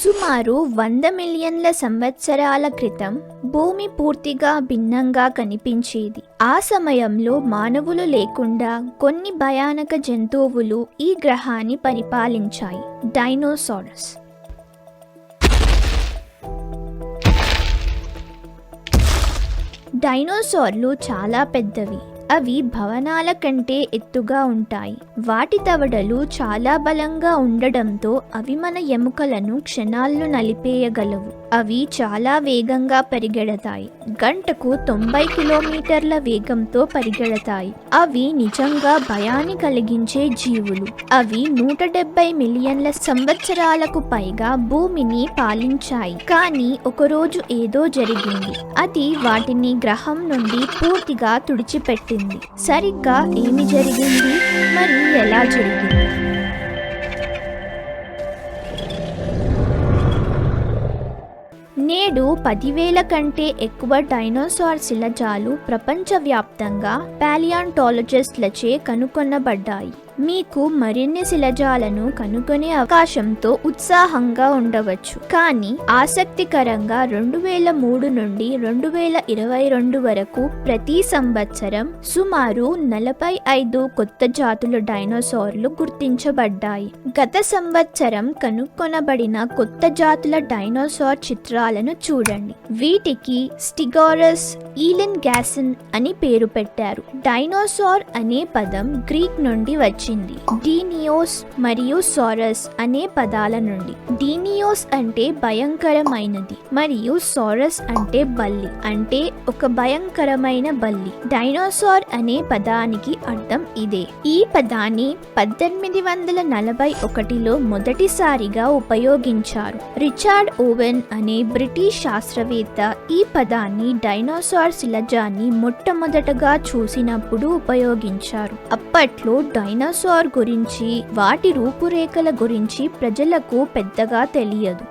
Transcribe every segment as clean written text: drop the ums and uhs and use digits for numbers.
సుమారు 100 మిలియన్ల సంవత్సరాల క్రితం భూమి పూర్తిగా భిన్నంగా కనిపించేది. ఆ సమయంలో మానవులు లేకుండా కొన్ని భయానక జంతువులు ఈ గ్రహాన్ని పరిపాలించాయి. డైనోసారస్. డైనోసార్లు చాలా పెద్దవి. అవి భవనాల కంటే ఎత్తుగా ఉంటాయి. వాటి దవడలు చాలా బలంగా ఉండడంతో అవి మన ఎముకలను క్షణాల్లో నలిపేయగలవు. అవి చాలా వేగంగా పరిగెడతాయి. గంటకు 90 కిలోమీటర్ల వేగంతో పరిగెడతాయి. అవి నిజంగా భయాన్ని కలిగించే జీవులు. అవి 170 మిలియన్ల సంవత్సరాలకు పైగా భూమిని పాలించాయి. కానీ ఒకరోజు ఏదో జరిగింది. అది వాటిని గ్రహం నుండి పూర్తిగా తుడిచిపెట్టింది. సరిగ్గా ఏమి జరిగింది, మరి ఎలా జరిగింది? నేడు 10,000 కంటే ఎక్కువ డైనోసార్ శిలాజాలు ప్రపంచవ్యాప్తంగా పాలియాంటాలజిస్టులచే కనుగొనబడ్డాయి. మీకు మరిన్ని శిలాజాలను కనుగొనే అవకాశంతో ఉత్సాహంగా ఉండవచ్చు. కానీ ఆసక్తికరంగా 2003 నుండి 2022 వరకు ప్రతి సంవత్సరం సుమారు 45 కొత్త జాతుల డైనోసార్లు గుర్తించబడ్డాయి. గత సంవత్సరం కనుగొనబడిన కొత్త జాతుల డైనోసార్ చిత్రాలను చూడండి. వీటికి స్టిగోరస్ ఈలిన్గాసన్ అని పేరు పెట్టారు. డైనోసార్ అనే పదం గ్రీక్ నుండి వచ్చింది. డీనియోస్ మరియు సారస్ అనే పదాల నుండి. డీనియోస్ అంటే భయంకరమైనది మరియు సారస్ అంటే బల్లి, అంటే ఒక భయంకరమైన బల్లి. డైనోసార్ అనే పదానికి అర్థం ఇదే. ఈ పదాన్ని 1841లో మొదటిసారిగా ఉపయోగించారు. రిచర్డ్ ఓవెన్ అనే బ్రిటిష్ శాస్త్రవేత్త ఈ పదాన్ని డైనోసార్ శిలాజాన్ని మొట్టమొదటగా చూసినప్పుడు ఉపయోగించారు. అప్పట్లో డైనోసార్ గురించి, వాటి రూపురేఖల గురించి ప్రజలకు పెద్దగా తెలియదు.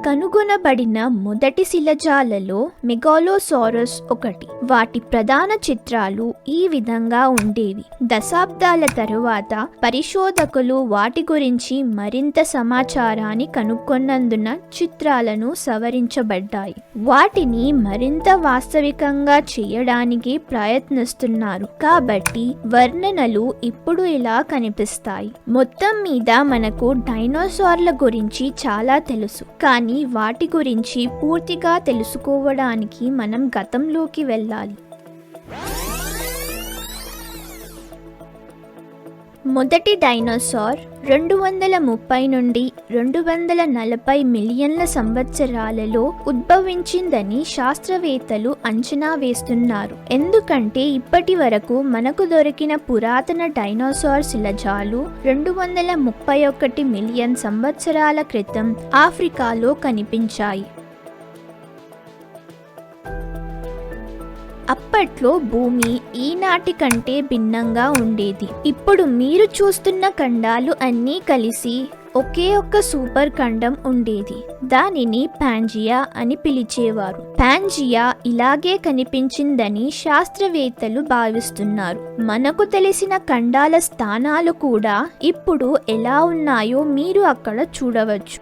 కనుగొనబడిన మొదటి శిలాజాలలో మెగాలోసారస్ ఒకటి. వాటి ప్రధాన చిత్రాలు ఈ విధంగా ఉండేవి. దశాబ్దాల తరువాత పరిశోధకులు వాటి గురించి మరింత సమాచారాన్ని కనుగొన్నందున చిత్రాలను సవరించబడ్డాయి. వాటిని మరింత వాస్తవికంగా చేయడానికి ప్రయత్నిస్తున్నారు. కాబట్టి వర్ణనలు ఇప్పుడు ఇలా కనిపిస్తాయి. మొత్తం మీద మనకు డైనోసార్ల గురించి చాలా తెలుసు, కానీ వాటి గురించి పూర్తిగా తెలుసుకోవడానికి మనం గతంలోకి వెళ్ళాలి. మొదటి డైనోసార్ 230 నుండి 240 మిలియన్ల సంవత్సరాలలో ఉద్భవించిందని శాస్త్రవేత్తలు అంచనా వేస్తున్నారు. ఎందుకంటే ఇప్పటి వరకు మనకు దొరికిన పురాతన డైనోసార్ శిలాజాలు 231 మిలియన్ సంవత్సరాల క్రితం ఆఫ్రికాలో కనిపించాయి. అప్పట్లో భూమి ఈనాటి కంటే భిన్నంగా ఉండేది. ఇప్పుడు మీరు చూస్తున్న ఖండాలు అన్నీ కలిసి ఒకే ఒక్క సూపర్ ఖండం ఉండేది. దానిని పాంజియా అని పిలిచేవారు. పాంజియా ఇలాగే కనిపించిందని శాస్త్రవేత్తలు భావిస్తున్నారు. మనకు తెలిసిన ఖండాల స్థానాలు కూడా ఇప్పుడు ఎలా ఉన్నాయో మీరు అక్కడ చూడవచ్చు.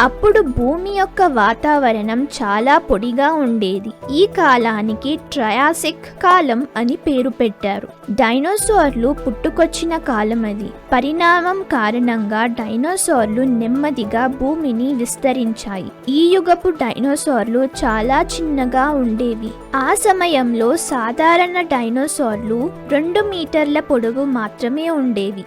అప్పుడు భూమి యొక్క వాతావరణం చాలా పొడిగా ఉండేది. ఈ కాలానికి ట్రయాసిక్ కాలం అని పేరు పెట్టారు. డైనోసార్లు పుట్టుకొచ్చిన కాలం అది. పరిణామం కారణంగా డైనోసార్లు నెమ్మదిగా భూమిని విస్తరించాయి. ఈ యుగపు డైనోసార్లు చాలా చిన్నగా ఉండేవి. ఆ సమయంలో సాధారణ డైనోసార్లు 2 మీటర్ల పొడవు మాత్రమే ఉండేవి.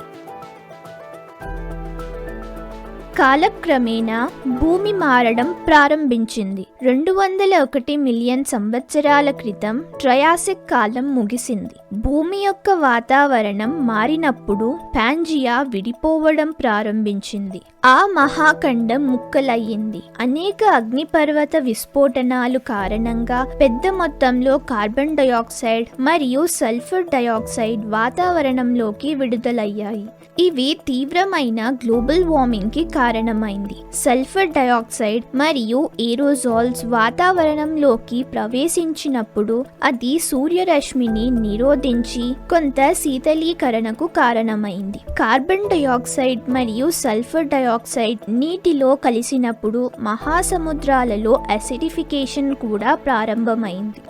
కాలక్రమేణా భూమి మారడం ప్రారంభించింది. 201 మిలియన్ సంవత్సరాల క్రితం ట్రయాసిక్ కాలం ముగిసింది. భూమి యొక్క వాతావరణం మారినప్పుడు పాంజియా విడిపోవడం ప్రారంభించింది. ఆ మహాఖండం ముక్కలయ్యింది. అనేక అగ్నిపర్వత విస్ఫోటనాలు కారణంగా పెద్ద మొత్తంలో కార్బన్ డయాక్సైడ్ మరియు సల్ఫర్ డయాక్సైడ్ వాతావరణంలోకి విడుదలయ్యాయి. ఇవి తీవ్రమైన గ్లోబల్ వార్మింగ్ కి కారణమైంది. సల్ఫర్ డయాక్సైడ్ మరియు ఏరోజాల్ మాలిక్యూల్స్ వాతావరణంలోకి ప్రవేశించినప్పుడు అది సూర్యరశ్మిని నిరోధించి కొంత శీతలీకరణకు కారణమైంది. కార్బన్ డయాక్సైడ్ మరియు సల్ఫర్ డయాక్సైడ్ నీటిలో కలిసినప్పుడు మహాసముద్రాలలో అసిడిఫికేషన్ కూడా ప్రారంభమైంది.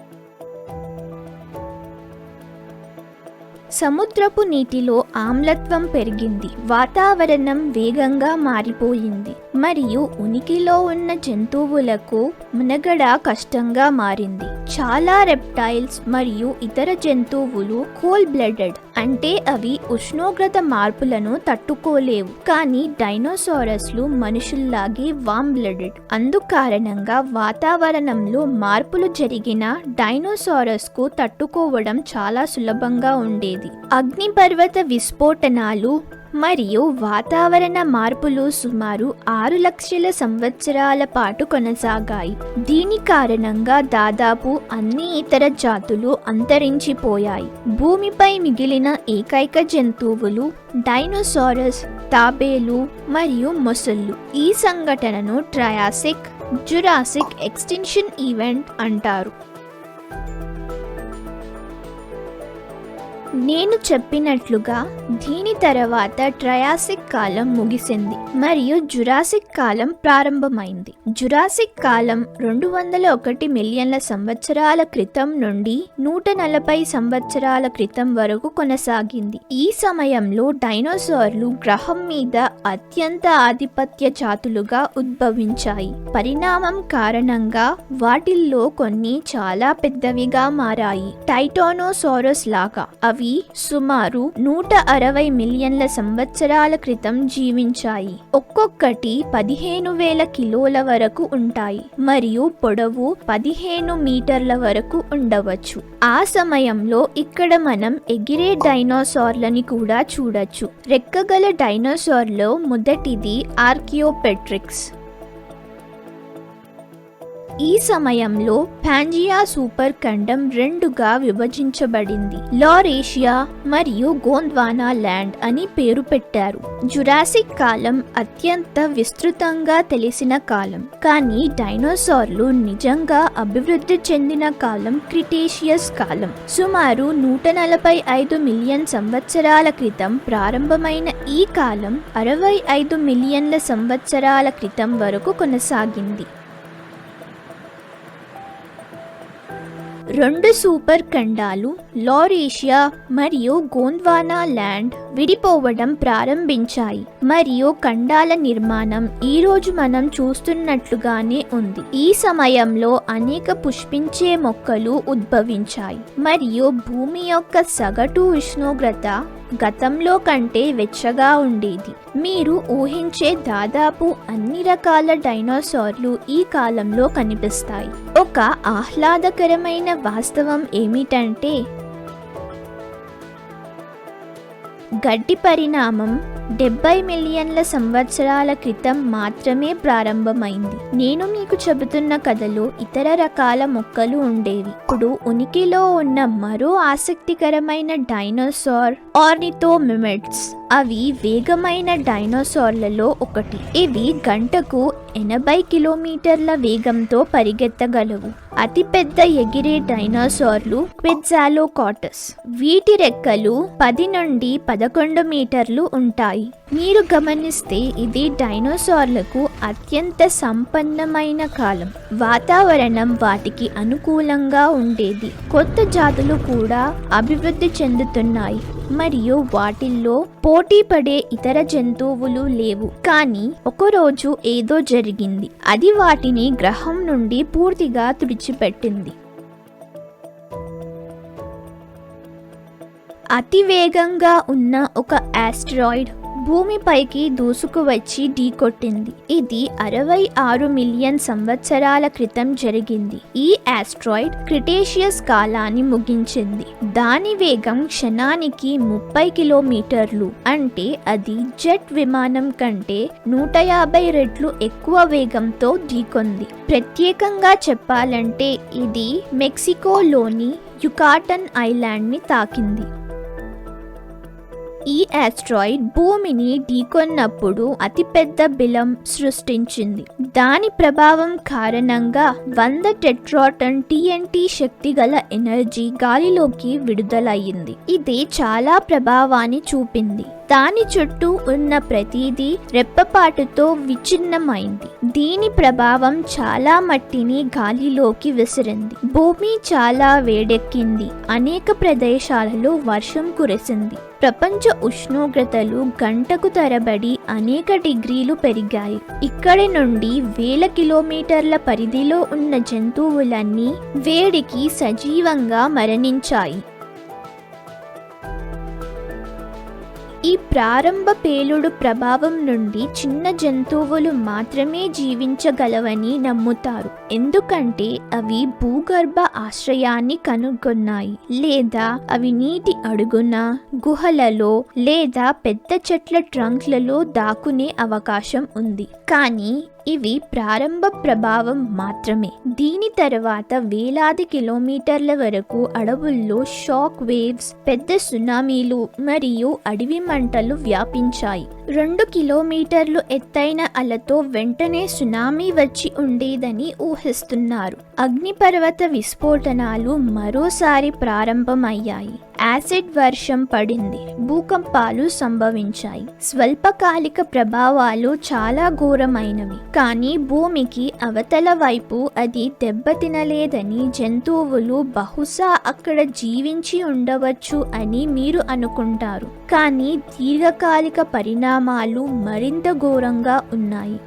సముద్రపు నీటిలో ఆమ్లత్వం పెరిగింది, వాతావరణం వేగంగా మారిపోయింది మరియు ఉనికిలో ఉన్న జంతువులకు మునగడ కష్టంగా మారింది. చాలా రెప్టైల్స్ మరియు ఇతర జంతువులు కోల్డ్ బ్లడెడ్ అంటే అవి ఉష్ణోగ్రత మార్పులను తట్టుకోలేవు. కానీ డైనోసారస్లు మనుషుల్లాగే వామ్ బ్లడెడ్. అందుకారణంగా వాతావరణంలో మార్పులు జరిగిన డైనోసారస్కు తట్టుకోవడం చాలా సులభంగా ఉండేది. అగ్నిపర్వత విస్ఫోటనాలు మరియు వాతావరణ మార్పులు సుమారు 6 లక్షల సంవత్సరాల పాటు కొనసాగాయి. దీని కారణంగా దాదాపు అన్ని ఇతర జాతులు అంతరించిపోయాయి. భూమిపై మిగిలిన ఏకైక జంతువులు డైనోసారస్, తాబేలు మరియు మొసళ్ళు. ఈ సంఘటనను ట్రయాసిక్, జురాసిక్ ఎక్స్టింక్షన్ ఈవెంట్ అంటారు. నేను చెప్పినట్లుగా దీని తర్వాత ట్రయాసిక్ కాలం ముగిసింది మరియు జురాసిక్ కాలం ప్రారంభమైంది. జురాసిక్ కాలం 201 మిలియన్ల సంవత్సరాల క్రితం నుండి 140 సంవత్సరాల క్రితం వరకు కొనసాగింది. ఈ సమయంలో డైనోసార్లు గ్రహం మీద అత్యంత ఆధిపత్య జాతులుగా ఉద్భవించాయి. పరిణామం కారణంగా వాటిల్లో కొన్ని చాలా పెద్దవిగా మారాయి. టైటానోసారస్ లాగా అవి సుమారు 160 మిలియన్ల సంవత్సరాల క్రితం జీవించాయి. ఒక్కొక్కటి 15,000 కిలోల వరకు ఉంటాయి మరియు పొడవు 15 మీటర్ల వరకు ఉండవచ్చు. ఆ సమయంలో ఇక్కడ మనం ఎగిరే డైనోసార్లని కూడా చూడొచ్చు. రెక్కగల డైనోసార్లో మొదటిది ఆర్కియోపెట్రిక్స్. ఈ సమయంలో పాంజియా సూపర్ ఖండం 2గా విభజించబడింది. లారేషియా మరియు గోండ్వానా ల్యాండ్ అని పేరు పెట్టారు. జురాసిక్ కాలం అత్యంత విస్తృతంగా తెలిసిన కాలం. కానీ డైనోసార్లు నిజంగా అభివృద్ధి చెందిన కాలం క్రిటేషియస్ కాలం. సుమారు 145 మిలియన్ సంవత్సరాల క్రితం ప్రారంభమైన ఈ కాలం 65 మిలియన్ల సంవత్సరాల క్రితం వరకు కొనసాగింది. 2 సూపర్ ఖండాలు లారేషియా మరియు గోండ్వానా ల్యాండ్ విడిపోవడం ప్రారంభించాయి మరియు ఖండాల నిర్మాణం ఈ రోజు మనం చూస్తున్నట్లుగానే ఉంది. ఈ సమయంలో అనేక పుష్పించే మొక్కలు ఉద్భవించాయి మరియు భూమి యొక్క సగటు ఉష్ణోగ్రత గతంలో కంటే వెచ్చగా ఉండేది. మీరు ఊహించే దాదాపు అన్ని రకాల డైనోసార్లు ఈ కాలంలో కనిపిస్తాయి. ఒక ఆహ్లాదకరమైన వాస్తవం ఏమిటంటే గడ్డి పరిణామం 70 మిలియన్ల సంవత్సరాల క్రితం మాత్రమే ప్రారంభమైంది. నేను మీకు చెబుతున్న కథలో ఇతర రకాల మొక్కలు ఉండేవి. ఇప్పుడు ఉనికిలో ఉన్న మరో ఆసక్తికరమైన డైనోసార్ ఆర్నిథోమిమిడ్స్. అవి వేగమైన డైనోసార్లలో ఒకటి. ఇవి గంటకు 80 కిలోమీటర్ల వేగంతో పరిగెత్తగలవు. అతిపెద్ద ఎగిరే డైనోసార్లు క్విట్జాలోకాటస్. వీటి రెక్కలు 10 నుండి 11 మీటర్లు ఉంటాయి. మీరు గమనిస్తే ఇది డైనోసార్లకు అత్యంత సంపన్నమైన కాలం. వాతావరణం వాటికి అనుకూలంగా ఉండేది. కొత్త జాతులు కూడా అభివృద్ధి చెందుతున్నాయి మరియు వాటిల్లో పోటీ పడే ఇతర జంతువులు లేవు. కానీ ఒకరోజు ఏదో జరిగింది. అది వాటిని గ్రహం నుండి పూర్తిగా తుడిచిపెట్టింది. అతివేగంగా ఉన్న ఒక ఆస్ట్రాయిడ్ భూమిపైకి దూసుకువచ్చి ఢీకొట్టింది. ఇది 66 మిలియన్ సంవత్సరాల క్రితం జరిగింది. ఈ ఆస్ట్రాయిడ్ క్రిటేషియస్ కాలాన్ని ముగించింది. దాని వేగం క్షణానికి 30 కిలోమీటర్లు. అంటే అది జెట్ విమానం కంటే 150 రెట్లు ఎక్కువ వేగంతో ఢీకొంది. ప్రత్యేకంగా చెప్పాలంటే ఇది మెక్సికోలోని యుకాటన్ ఐలాండ్ ని తాకింది. ఈ ఆస్ట్రాయిడ్ భూమిని ఢీకొన్నప్పుడు అతిపెద్ద బిలం సృష్టించింది. దాని ప్రభావం కారణంగా 100 టెట్రాటన్ TNT శక్తి గల ఎనర్జీ గాలిలోకి విడుదలయ్యింది. ఇది చాలా ప్రభావాన్ని చూపింది. దాని చుట్టూ ఉన్న ప్రతిదీ రెప్పపాటుతో విచ్ఛిన్నమైంది. దీని ప్రభావం చాలా మట్టిని గాలిలోకి విసిరింది. భూమి చాలా వేడెక్కింది. అనేక ప్రదేశాలలో వర్షం కురిసింది. ప్రపంచ ఉష్ణోగ్రతలు గంటకు తరబడి అనేక డిగ్రీలు పెరిగాయి. ఇక్కడి నుండి వేల కిలోమీటర్ల పరిధిలో ఉన్న జంతువులన్నీ వేడికి సజీవంగా మరణించాయి. ఈ ప్రారంభ పేలుడు ప్రభావం నుండి చిన్న జంతువులు మాత్రమే జీవించగలవని నమ్ముతారు. ఎందుకంటే అవి భూగర్భ ఆశ్రయాన్ని కనుగొన్నాయి, లేదా అవి నీటి అడుగున, గుహలలో లేదా పెద్ద చెట్ల ట్రంక్లలో దాక్కునే అవకాశం ఉంది. కానీ ఇవి ప్రారంభ ప్రభావం మాత్రమే. దీని తర్వాత వేలాది కిలోమీటర్ల వరకు అడవుల్లో షాక్ వేవ్స్, పెద్ద సునామీలు మరియు అడవి మంటలు వ్యాపించాయి. 2 కిలోమీటర్లు ఎత్తైన అలతో వెంటనే సునామీ వచ్చి ఉండేదని ఊహిస్తున్నారు. అగ్నిపర్వత విస్ఫోటనాలు మరోసారి ప్రారంభమయ్యాయి. యాసిడ్ వర్షం పడింది. భూకంపాలు సంభవించాయి. స్వల్పకాలిక ప్రభావాలు చాలా ఘోరమైనవి. కానీ భూమికి అవతల వైపు అది దెబ్బతినలేదని జంతువులు బహుశా అక్కడ జీవించి ఉండవచ్చు అని మీరు అనుకుంటారు. కానీ దీర్ఘకాలిక పరిణామాలు మరింత ఘోరంగా ఉన్నాయి.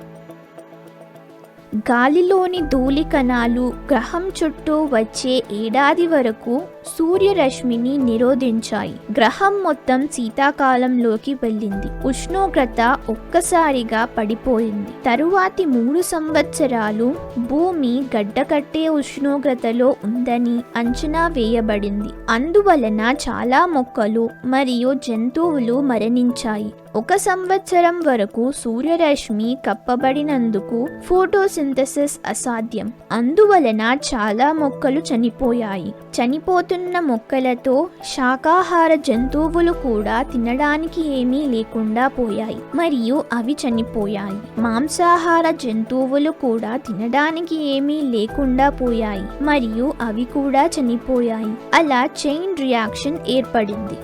గాలిలోని ధూళి కణాలు గ్రహం చుట్టూ వచ్చే ఏడాది వరకు సూర్యరశ్మిని నిరోధించాయి. గ్రహం మొత్తం శీతాకాలంలోకి వెళ్ళింది. ఉష్ణోగ్రత ఒక్కసారిగా పడిపోయింది. తరువాతి 3 సంవత్సరాలు భూమి గడ్డకట్టే ఉష్ణోగ్రతలో ఉందని అంచనా వేయబడింది. అందువలన చాలా మొక్కలు మరియు జంతువులు మరణించాయి. 1 సంవత్సరం వరకు సూర్యరశ్మి కప్పబడినందుకు ఫోటోసింథసిస్ అసాధ్యం. అందువలన చాలా మొక్కలు చనిపోయాయి. చనిపోతున్న మొక్కలతో శాకాహార జంతువులు కూడా తినడానికి ఏమీ లేకుండా పోయాయి మరియు అవి చనిపోయాయి. మాంసాహార జంతువులు కూడా తినడానికి ఏమీ లేకుండా పోయాయి మరియు అవి కూడా చనిపోయాయి. అలా చైన్ రియాక్షన్ ఏర్పడింది.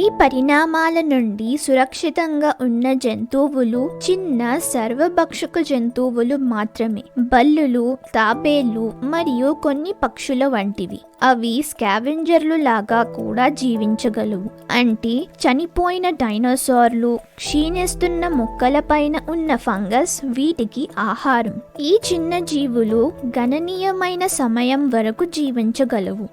ఈ పరిణామాల నుండి సురక్షితంగా ఉన్న జంతువులు చిన్న సర్వభక్షక జంతువులు మాత్రమే. బల్లులు, తాబేళ్లు మరియు కొన్ని పక్షుల వంటివి. అవి స్కావెంజర్లు లాగా కూడా జీవించగలవు. అంటే చనిపోయిన డైనోసార్లు, క్షీణిస్తున్న మొక్కలపైన ఉన్న ఫంగస్ వీటికి ఆహారం. ఈ చిన్న జీవులు గణనీయమైన సమయం వరకు జీవించగలవు.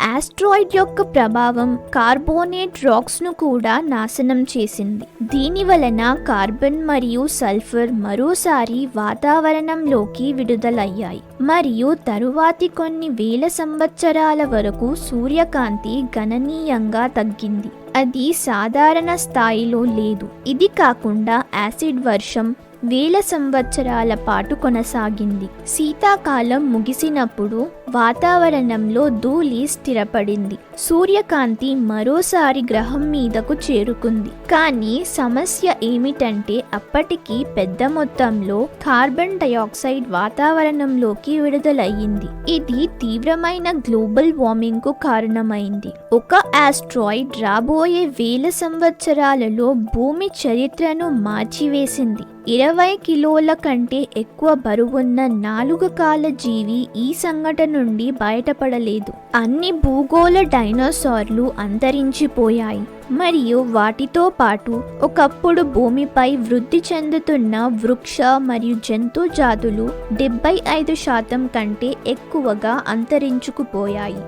ఆస్ట్రాయిడ్ యొక్క ప్రభావం కార్బోనేట్ రాక్స్ ను కూడా నాశనం చేసింది. దీని వలన కార్బన్ మరియు సల్ఫర్ మరోసారి వాతావరణంలోకి విడుదలయ్యాయి మరియు తరువాతి కొన్ని వేల సంవత్సరాల వరకు సూర్యకాంతి గణనీయంగా తగ్గింది. అది సాధారణ స్థాయిలో లేదు. ఇది కాకుండా యాసిడ్ వర్షం వేల సంవత్సరాల పాటు కొనసాగింది. శీతాకాలం ముగిసినప్పుడు వాతావరణంలో ధూళి స్థిరపడింది. సూర్యకాంతి మరోసారి గ్రహం మీదకు చేరుకుంది. కానీ సమస్య ఏమిటంటే అప్పటికి పెద్ద మొత్తంలో కార్బన్ డయాక్సైడ్ వాతావరణంలోకి విడుదలయ్యింది. ఇది తీవ్రమైన గ్లోబల్ వార్మింగ్ కు కారణమైంది. ఒక ఆస్ట్రాయిడ్ రాబోయే వేల సంవత్సరాలలో భూమి చరిత్రను మార్చివేసింది. 20 కిలోల కంటే ఎక్కువ బరువున్న 4 కాల జీవి ఈ సంఘటన నుండి బయటపడలేదు. అన్ని భూగోళ డైనోసార్లు అంతరించిపోయాయి మరియు వాటితో పాటు ఒకప్పుడు భూమిపై వృద్ధి చెందుతున్న వృక్ష మరియు జంతు జాతులు 75% కంటే ఎక్కువగా అంతరించుకుపోయాయి.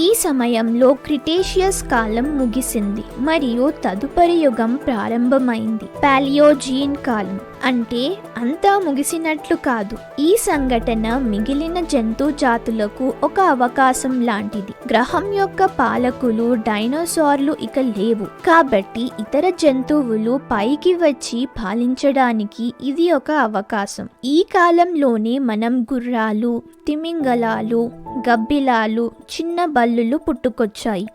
ఈ సమయంలో క్రిటేషియస్ కాలం ముగిసింది మరియు తదుపరి యుగం ప్రారంభమైంది. పాలియోజీన్ కాలం. అంటే అంతా ముగిసినట్లు కాదు. ఈ సంఘటన మిగిలిన జంతు జాతులకు ఒక అవకాశం లాంటిది. గ్రహం యొక్క పాలకులు డైనోసార్లు ఇక లేవు, కాబట్టి ఇతర జంతువులు పైకి వచ్చి పాలించడానికి ఇది ఒక అవకాశం. ఈ కాలంలోనే మనం గుర్రాలు, తిమింగలాలు, గబ్బిలాలు, చిన్న బల్లులు పుట్టుకొచ్చాయి.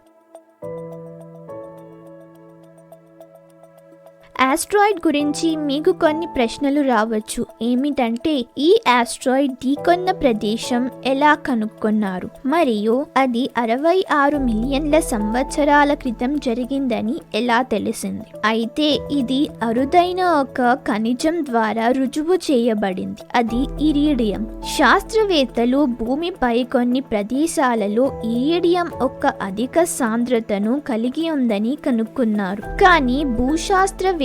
ఆస్ట్రాయిడ్ గురించి మీకు కొన్ని ప్రశ్నలు రావచ్చు. ఏమిటంటే, ఈ ఆస్ట్రాయిడ్ ఢీకొన్న ప్రదేశం ఎలా కనుక్కున్నారు, మరియు అది 66 మిలియన్ల సంవత్సరాల క్రితం జరిగిందని ఎలా తెలిసింది? అయితే ఇది అరుదైన ఒక ఖనిజం ద్వారా రుజువు చేయబడింది, అది ఇరీడియం. శాస్త్రవేత్తలు భూమిపై కొన్ని ప్రదేశాలలో ఇరీడియం ఒక అధిక సాంద్రతను కలిగి ఉందని కనుక్కున్నారు. కానీ భూశాస్త్రవేత్తలు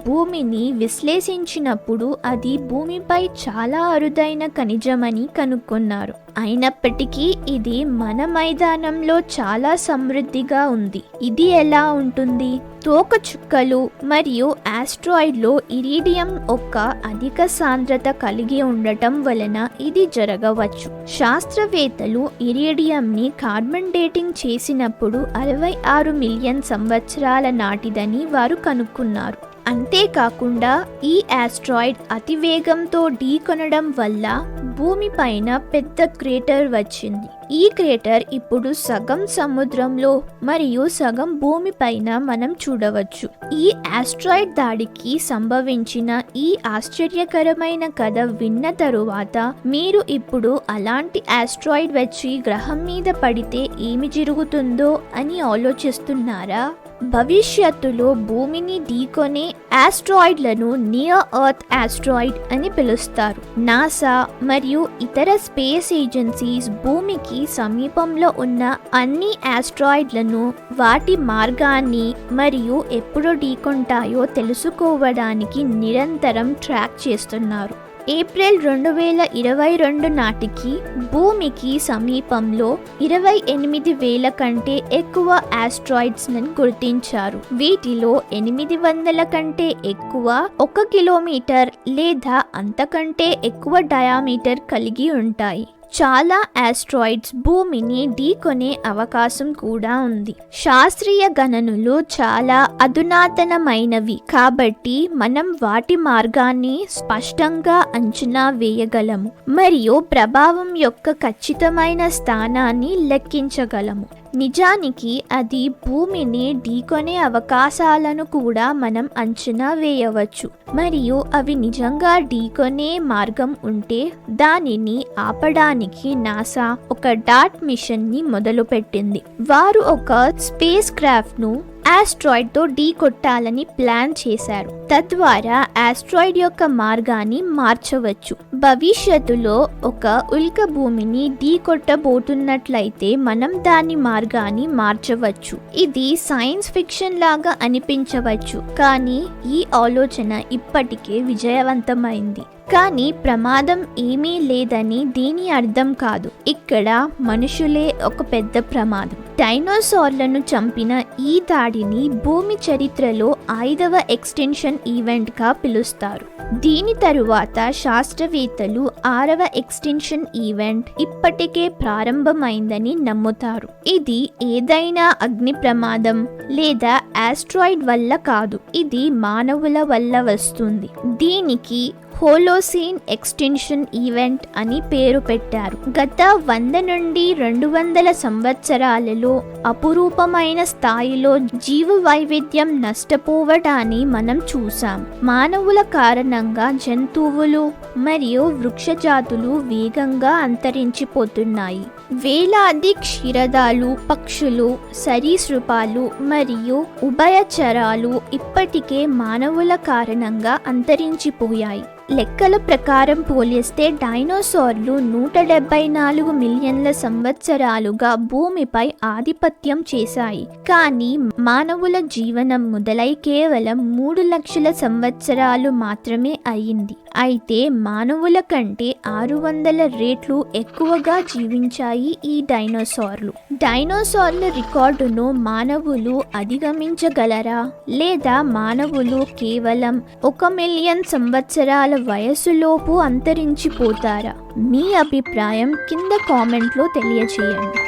భూమిని విశ్లేషించినప్పుడు అది భూమిపై చాలా అరుదైన ఖనిజమని కనుక్కున్నారు. అయినప్పటికీ ఇది మన మైదానంలో చాలా సమృద్ధిగా ఉంది. ఇది ఎలా ఉంటుంది? తోకచుక్కలు మరియు ఆస్ట్రాయిడ్లో ఇరీడియం ఒక అధిక సాంద్రత కలిగి ఉండటం వలన ఇది జరగవచ్చు. శాస్త్రవేత్తలు ఇరీడియంని కార్బన్ డేటింగ్ చేసినప్పుడు 66 మిలియన్ సంవత్సరాల నాటిదని వారు కనుక్కున్నారు. అంతేకాకుండా ఈ ఆస్ట్రాయిడ్ అతివేగంతో ఢీకొనడం వల్ల భూమిపైన పెద్ద క్రేటర్ వచ్చింది. ఈ క్రేటర్ ఇప్పుడు సగం సముద్రంలో మరియు సగం భూమిపైన మనం చూడవచ్చు. ఈ ఆస్ట్రాయిడ్ దాడికి సంభవించిన ఈ ఆశ్చర్యకరమైన కథ విన్న తరువాత మీరు ఇప్పుడు అలాంటి ఆస్ట్రాయిడ్ వచ్చి గ్రహం మీద పడితే ఏమి జరుగుతుందో అని ఆలోచిస్తున్నారా? భవిష్యత్తులో భూమిని ఢీకొనే ఆస్ట్రాయిడ్లను నియర్ ఎర్త్ ఆస్ట్రాయిడ్ అని పిలుస్తారు. నాసా మరియు ఇతర స్పేస్ ఏజెన్సీస్ భూమికి సమీపంలో ఉన్న అన్ని ఆస్ట్రాయిడ్లను, వాటి మార్గాన్ని మరియు ఎప్పుడు ఢీకొంటాయో తెలుసుకోవడానికి నిరంతరం ట్రాక్ చేస్తున్నారు. ఏప్రిల్ 2022 నాటికి భూమికి సమీపంలో 28,000 కంటే ఎక్కువ ఆస్ట్రాయిడ్స్ను గుర్తించారు. వీటిలో 800 కంటే ఎక్కువ 1 కిలోమీటర్ లేదా అంతకంటే ఎక్కువ డయామీటర్ కలిగి ఉంటాయి. చాలా ఆస్ట్రాయిడ్స్ భూమిని ఢీకొనే అవకాశం కూడా ఉంది. శాస్త్రీయ గణనలు చాలా అధునాతనమైనవి కాబట్టి మనం వాటి మార్గాన్ని స్పష్టంగా అంచనా వేయగలము మరియు ప్రభావం యొక్క ఖచ్చితమైన స్థానాన్ని లెక్కించగలము. నిజానికి అది భూమిని ఢీకొనే అవకాశాలను కూడా మనం అంచనా వేయవచ్చు, మరియు అవి నిజంగా ఢీకొనే మార్గం ఉంటే దానిని ఆపడానికి నాసా ఒక డార్ట్ మిషన్ ని మొదలుపెట్టింది. వారు ఒక స్పేస్ క్రాఫ్ట్ ను ఆస్ట్రాయిడ్ తో ఢీకొట్టాలని ప్లాన్ చేశారు. తద్వారా ఆస్ట్రాయిడ్ యొక్క మార్గాన్ని మార్చవచ్చు. భవిష్యత్తులో ఒక ఉల్క భూమిని ఢీకొట్టబోతున్నట్లయితే మనం దాని మార్గాన్ని మార్చవచ్చు. ఇది సైన్స్ ఫిక్షన్ లాగా అనిపించవచ్చు, కానీ ఈ ఆలోచన ఇప్పటికే విజయవంతమైంది. కానీ ప్రమాదం ఏమీ లేదని దీని అర్థం కాదు. ఇక్కడ మనుషులే ఒక పెద్ద ప్రమాదం. డైనోసార్లను చంపిన ఈ దాడిని భూమి చరిత్రలో 5వ ఎక్స్టెన్షన్ ఈవెంట్ గా పిలుస్తారు. దీని తరువాత శాస్త్రవేత్తలు 6వ ఎక్స్టెన్షన్ ఈవెంట్ ఇప్పటికే ప్రారంభమైందని నమ్ముతారు. ఇది ఏదైనా అగ్ని ప్రమాదం లేదా ఆస్ట్రాయిడ్ వల్ల కాదు, ఇది మానవుల వల్ల వస్తుంది. దీనికి హోలోసీన్ ఎక్స్టెన్షన్ ఈవెంట్ అని పేరు పెట్టారు. గత 100 నుండి 200 సంవత్సరాలలో అపురూపమైన స్థాయిలో జీవ వైవిధ్యం నష్టపోవడాన్ని మనం చూసాం. మానవుల కారణంగా జంతువులు మరియు వృక్షజాతులు వేగంగా అంతరించిపోతున్నాయి. వేలాది క్షీరదాలు, పక్షులు, సరీసృపాలు మరియు ఉభయచరాలు ఇప్పటికే మానవుల కారణంగా అంతరించిపోయాయి. లెక్కల ప్రకారం పోలిస్తే డైనోసార్లు 174 మిలియన్ల సంవత్సరాలుగా భూమిపై ఆధిపత్యం చేశాయి. కానీ మానవుల జీవనం మొదలై కేవలం 3 లక్షల సంవత్సరాలు మాత్రమే అయింది. అయితే మానవుల కంటే 600 రెట్లు ఎక్కువగా జీవించాయి ఈ డైనోసార్లు. డైనోసార్ల రికార్డును మానవులు అధిగమించగలరా, లేదా మానవులు కేవలం 1 మిలియన్ సంవత్సరాల వయసులోపు అంతరించిపోతారా? మీ అభిప్రాయం కింద కామెంట్లో తెలియజేయండి.